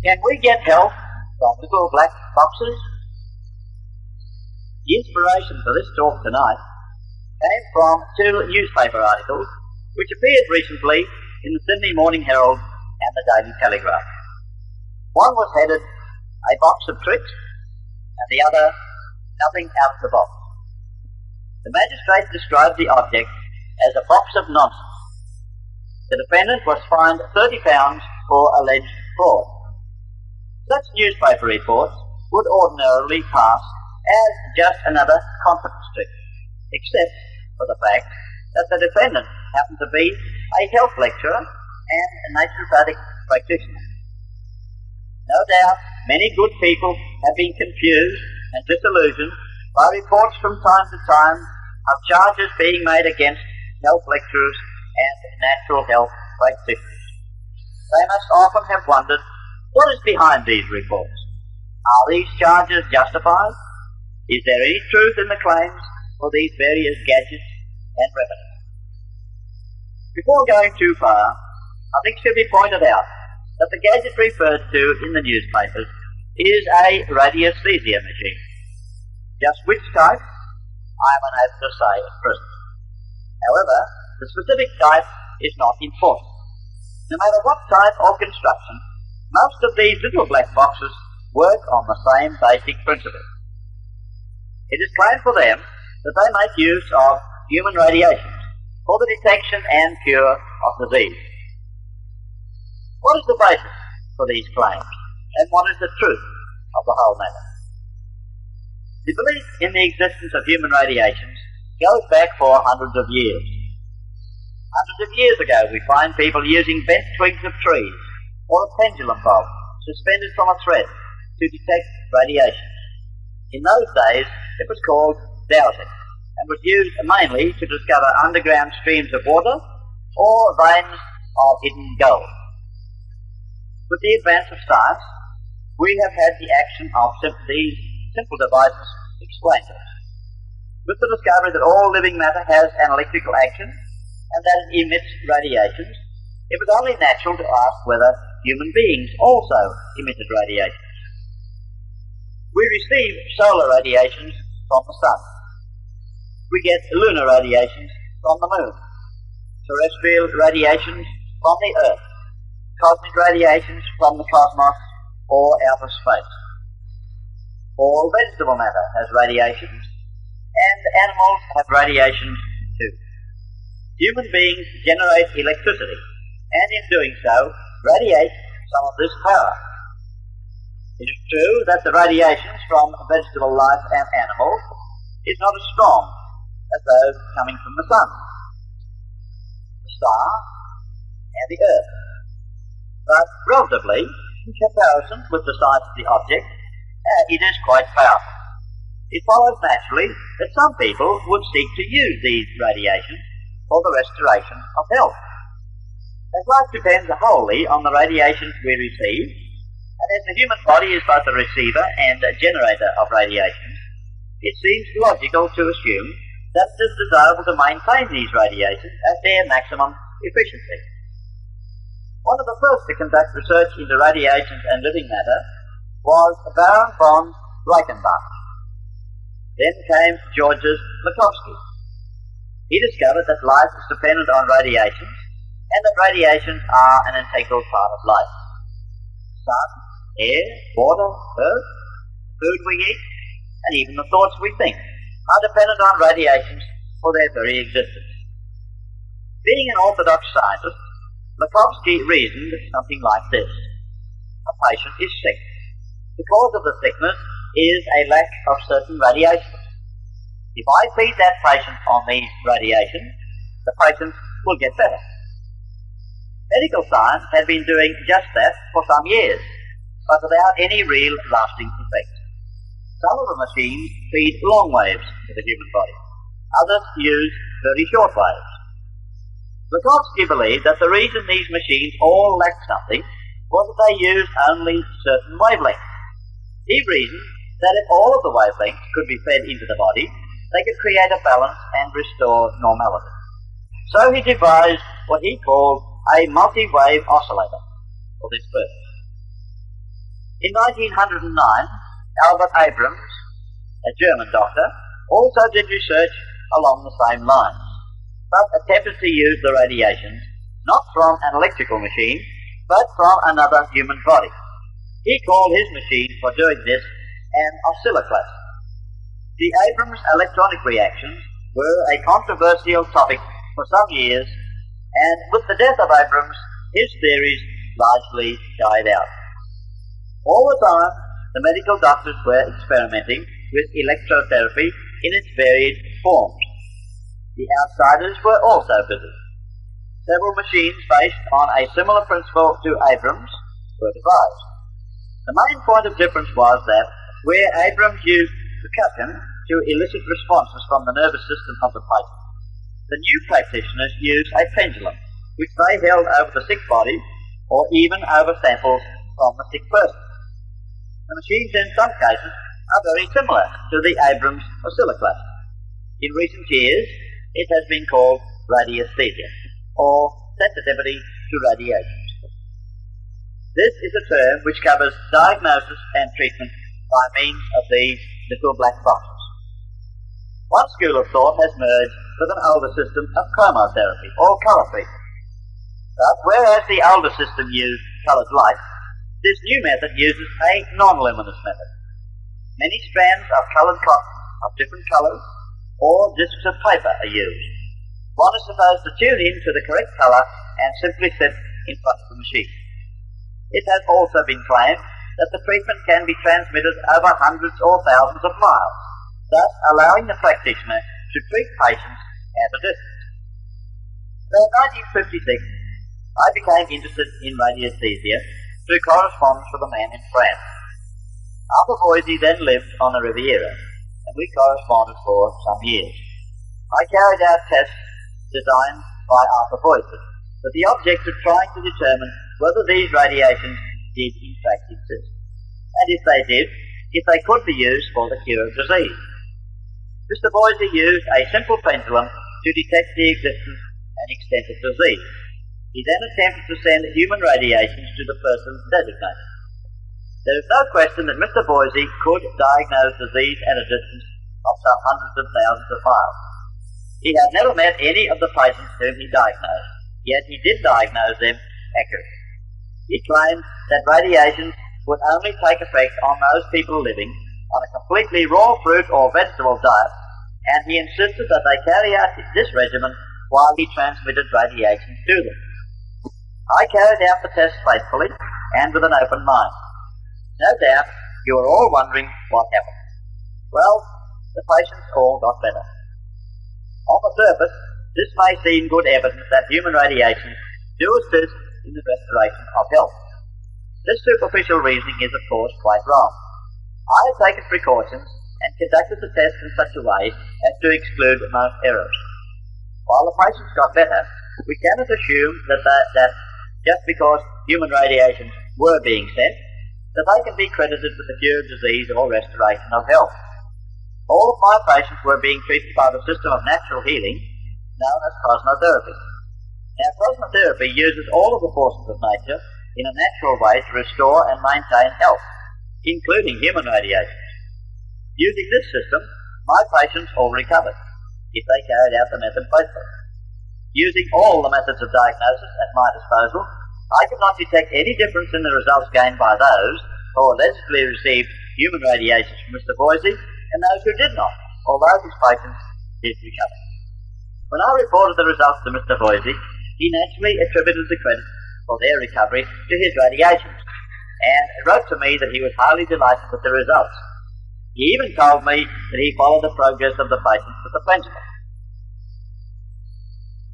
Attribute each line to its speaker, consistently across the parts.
Speaker 1: Can we get help from little black boxes? The inspiration for this talk tonight came from two newspaper articles which appeared recently in the Sydney Morning Herald and the Daily Telegraph. One was headed, "A Box of Tricks," and the other, "Nothing Out of the Box." The magistrate described the object as a box of nonsense. The defendant was fined £30 for alleged fraud. Such newspaper reports would ordinarily pass as just another confidence trick, except for the fact that the defendant happened to be a health lecturer and a naturopathic practitioner. No doubt many good people have been confused and disillusioned by reports from time to time of charges being made against health lecturers and natural health practitioners. They must often have wondered, what is behind these reports? Are these charges justified? Is there any truth in the claims for these various gadgets and remedies? Before going too far, I think it should be pointed out that the gadget referred to in the newspapers is a radiesthesia machine. Just which type, I am unable to say at present. However, the specific type is not important. No matter what type or construction, most of these little black boxes work on the same basic principle. It is claimed for them that they make use of human radiations for the detection and cure of disease. What is the basis for these claims, and what is the truth of the whole matter? The belief in the existence of human radiations goes back for hundreds of years. Hundreds of years ago, we find people using bent twigs of trees or a pendulum bob suspended from a thread to detect radiation. In those days, it was called dowsing and was used mainly to discover underground streams of water or veins of hidden gold. With the advance of science, we have had the action of these simple devices explained to us. With the discovery that all living matter has an electrical action and that it emits radiations, it was only natural to ask whether human beings also emitted radiations. We receive solar radiations from the sun. We get lunar radiations from the moon, terrestrial radiations from the earth, cosmic radiations from the cosmos or outer space. All vegetable matter has radiations, and animals have radiations too. Human beings generate electricity, and in doing so, radiate some of this power. It is true that the radiations from vegetable life and animals is not as strong as those coming from the sun, the star, and the earth. But relatively, in comparison with the size of the object, it is quite powerful. It follows naturally that some people would seek to use these radiations for the restoration of health. As life depends wholly on the radiations we receive, and as the human body is both a receiver and a generator of radiations, it seems logical to assume that it is desirable to maintain these radiations at their maximum efficiency. One of the first to conduct research into radiations and living matter was Baron von Reichenbach. Then came Georges Minkowski. He discovered that life is dependent on radiations and that radiations are an integral part of life. Sun, air, water, earth, the food we eat, and even the thoughts we think are dependent on radiations for their very existence. Being an orthodox scientist, Minkowski reasoned something like this. A patient is sick. The cause of the sickness is a lack of certain radiations. If I feed that patient on these radiations, the patient will get better. Medical science had been doing just that for some years, but without any real lasting effect. Some of the machines feed long waves to the human body. Others use very short waves. Minkowski believed that the reason these machines all lacked something was that they used only certain wavelengths. He reasoned that if all of the wavelengths could be fed into the body, they could create a balance and restore normality. So he devised what he called a multi-wave oscillator for this purpose. In 1909, Albert Abrams, a German doctor, also did research along the same lines, but attempted to use the radiations not from an electrical machine, but from another human body. He called his machine for doing this an oscilloclast. The Abrams electronic reactions were a controversial topic for some years, and with the death of Abrams, his theories largely died out. All the time, the medical doctors were experimenting with electrotherapy in its varied forms. The outsiders were also busy. Several machines based on a similar principle to Abrams were devised. The main point of difference was that where Abrams used percussion to elicit responses from the nervous system of the patient, the new practitioners used a pendulum, which they held over the sick body or even over samples from the sick person. The machines in some cases are very similar to the Abrams oscilloclast. In recent years, it has been called radiesthesia, or sensitivity to radiation. This is a term which covers diagnosis and treatment by means of these little black boxes. One school of thought has merged with an older system of chromotherapy, or colour treatment. But whereas the older system used coloured light, this new method uses a non-luminous method. Many strands of coloured cotton of different colours or discs of paper are used. One is supposed to tune in to the correct colour and simply sit in front of the machine. It has also been claimed that the treatment can be transmitted over hundreds or thousands of miles, thus allowing the practitioner to treat patients at a distance. So in 1956, I became interested in radiesthesia through correspondence with a man in France. Arthur Boise then lived on the Riviera, and we corresponded for some years. I carried out tests designed by Arthur Boise, with the object of trying to determine whether these radiations did in fact exist, and if they did, if they could be used for the cure of disease. Mr. Boise used a simple pendulum to detect the existence and extent of disease. He then attempted to send human radiations to the person designated. There is no question that Mr. Boise could diagnose disease at a distance of some hundreds of thousands of miles. He had never met any of the patients whom he diagnosed, yet he did diagnose them accurately. He claimed that radiations would only take effect on those people living on a completely raw fruit or vegetable diet, and he insisted that they carry out this regimen while he transmitted radiation to them. I carried out the test faithfully and with an open mind. No doubt you are all wondering what happened. Well, the patients all got better. On the surface, this may seem good evidence that human radiations do assist in the restoration of health. This superficial reasoning is, of course, quite wrong. I have taken precautions and conducted the test in such a way as to exclude most errors. While the patients got better, we cannot assume that just because human radiations were being sent, that they can be credited with the cure of disease or restoration of health. All of my patients were being treated by the system of natural healing known as cosmotherapy. Now, cosmotherapy uses all of the forces of nature in a natural way to restore and maintain health, including human radiations. Using this system, my patients all recovered, if they carried out the method faithfully. Using all the methods of diagnosis at my disposal, I could not detect any difference in the results gained by those who allegedly received human radiations from Mr. Boise and those who did not, although his patients did recover. When I reported the results to Mr. Boise, he naturally attributed the credit for their recovery to his radiations, and wrote to me that he was highly delighted with the results. He even told me that he followed the progress of the patients with the pendulum.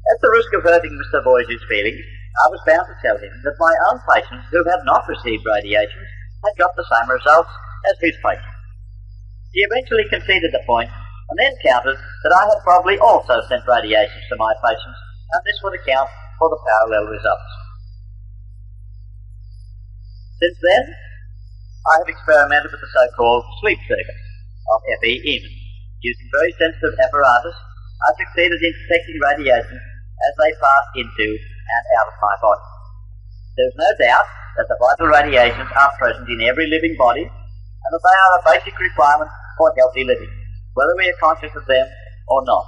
Speaker 1: At the risk of hurting Mr. Boise's feelings, I was bound to tell him that my own patients who had not received radiations had got the same results as his patients. He eventually conceded the point and then countered that I had probably also sent radiations to my patients, and this would account for the parallel results. Since then, I have experimented with the so-called sleep circuit of F.E. Eman. Using very sensitive apparatus, I succeeded in detecting radiations as they pass into and out of my body. There is no doubt that the vital radiations are present in every living body and that they are a basic requirement for healthy living, whether we are conscious of them or not.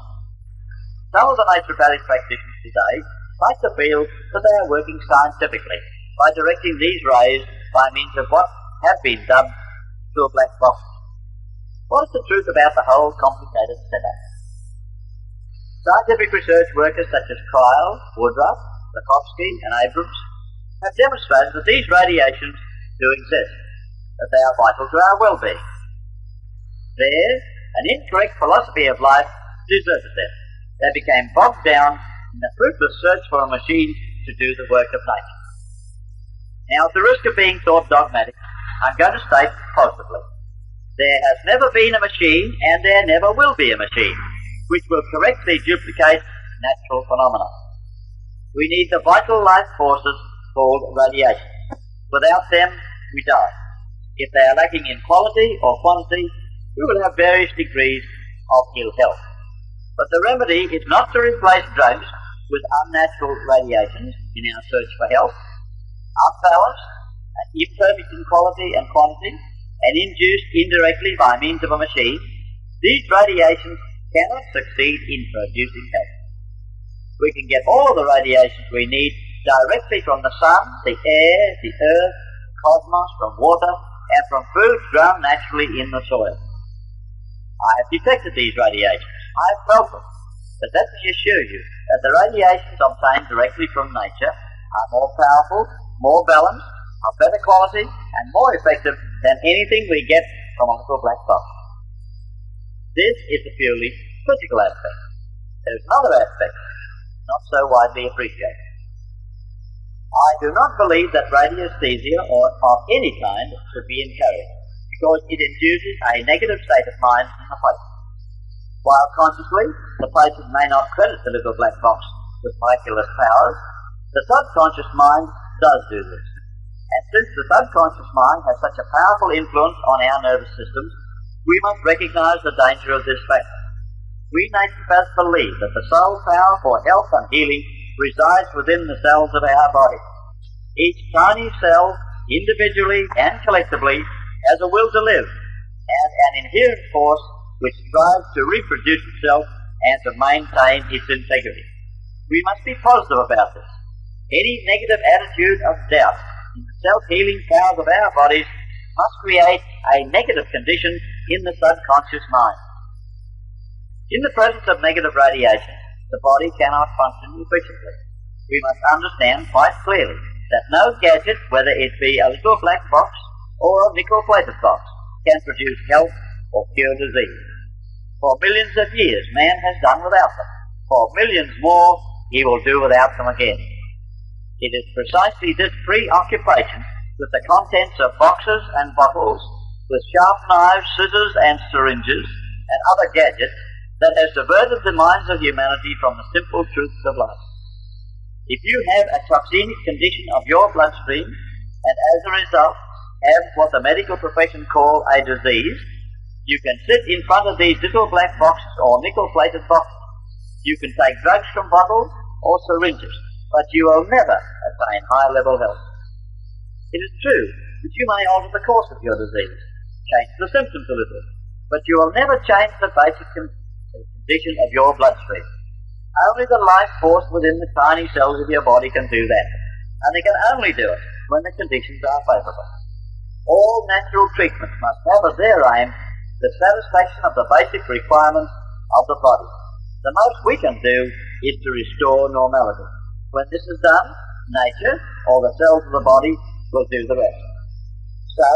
Speaker 1: Some of the naturopathic practitioners today like to feel that they are working scientifically by directing these rays by means of what have been dubbed to a black box. What is the truth about the whole complicated setup? Scientific research workers such as Cryle, Woodruff, Lukowski and Abrams have demonstrated that these radiations do exist, that they are vital to our well-being. There, an incorrect philosophy of life deserted them. They became bogged down in the fruitless search for a machine to do the work of nature. Now, at the risk of being thought dogmatic, I'm going to state positively, there has never been a machine, and there never will be a machine, which will correctly duplicate natural phenomena. We need the vital life forces called radiation. Without them, we die. If they are lacking in quality or quantity, we will have various degrees of ill health. But the remedy is not to replace drugs with unnatural radiations in our search for health, unbalanced, imperfect in quality and quantity, and induced indirectly by means of a machine. These radiations cannot succeed in producing health. We can get all of the radiations we need directly from the sun, the air, the earth, the cosmos, from water, and from food grown naturally in the soil. I have detected these radiations. I have felt them. But let me assure you that the radiations obtained directly from nature are more powerful, more balanced, of better quality, and more effective than anything we get from a little black box. This is the purely physical aspect. There is another aspect, not so widely appreciated. I do not believe that radiesthesia of any kind should be encouraged, because it induces a negative state of mind in the patient. While consciously the patient may not credit the little black box with miraculous powers, the subconscious mind does do this. And since the subconscious mind has such a powerful influence on our nervous systems, we must recognize the danger of this factor. We naturopaths believe that the sole power for health and healing resides within the cells of our body. Each tiny cell, individually and collectively, has a will to live and an inherent force which strives to reproduce itself and to maintain its integrity. We must be positive about this. Any negative attitude of doubt in the self-healing powers of our bodies must create a negative condition in the subconscious mind. In the presence of negative radiation, the body cannot function efficiently. We must understand quite clearly that no gadget, whether it be a little black box or a nickel-plated box, can produce health or cure disease. For millions of years, man has done without them. For millions more, he will do without them again. It is precisely this preoccupation with the contents of boxes and bottles, with sharp knives, scissors and syringes, and other gadgets that has diverted the minds of humanity from the simple truths of life. If you have a toxemic condition of your bloodstream, and as a result have what the medical profession call a disease, you can sit in front of these little black boxes or nickel-plated boxes. You can take drugs from bottles or syringes, but you will never attain high-level health. It is true that you may alter the course of your disease, change the symptoms a little, but you will never change the basic condition of your bloodstream. Only the life force within the tiny cells of your body can do that, and they can only do it when the conditions are favourable. All natural treatments must have as their aim the satisfaction of the basic requirements of the body. The most we can do is to restore normality. When this is done, nature, or the cells of the body, will do the rest. So,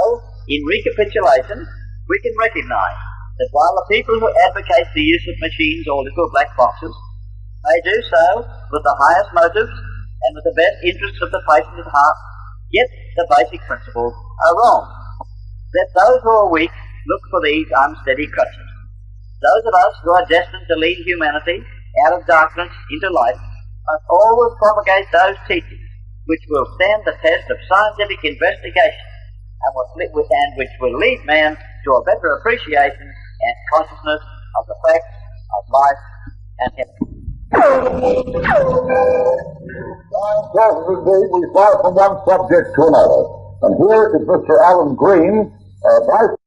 Speaker 1: in recapitulation, we can recognize that while the people who advocate the use of machines or little black boxes may do so with the highest motives and with the best interests of the patient at heart, yet the basic principles are wrong. Let those who are weak look for these unsteady crutches. Those of us who are destined to lead humanity out of darkness into light must always propagate those teachings which will stand the test of scientific investigation and which will lead man to a better appreciation and consciousness of the facts of life and heaven.
Speaker 2: Indeed, we fly from one subject to another. And here is Mr. Alan Green, Vice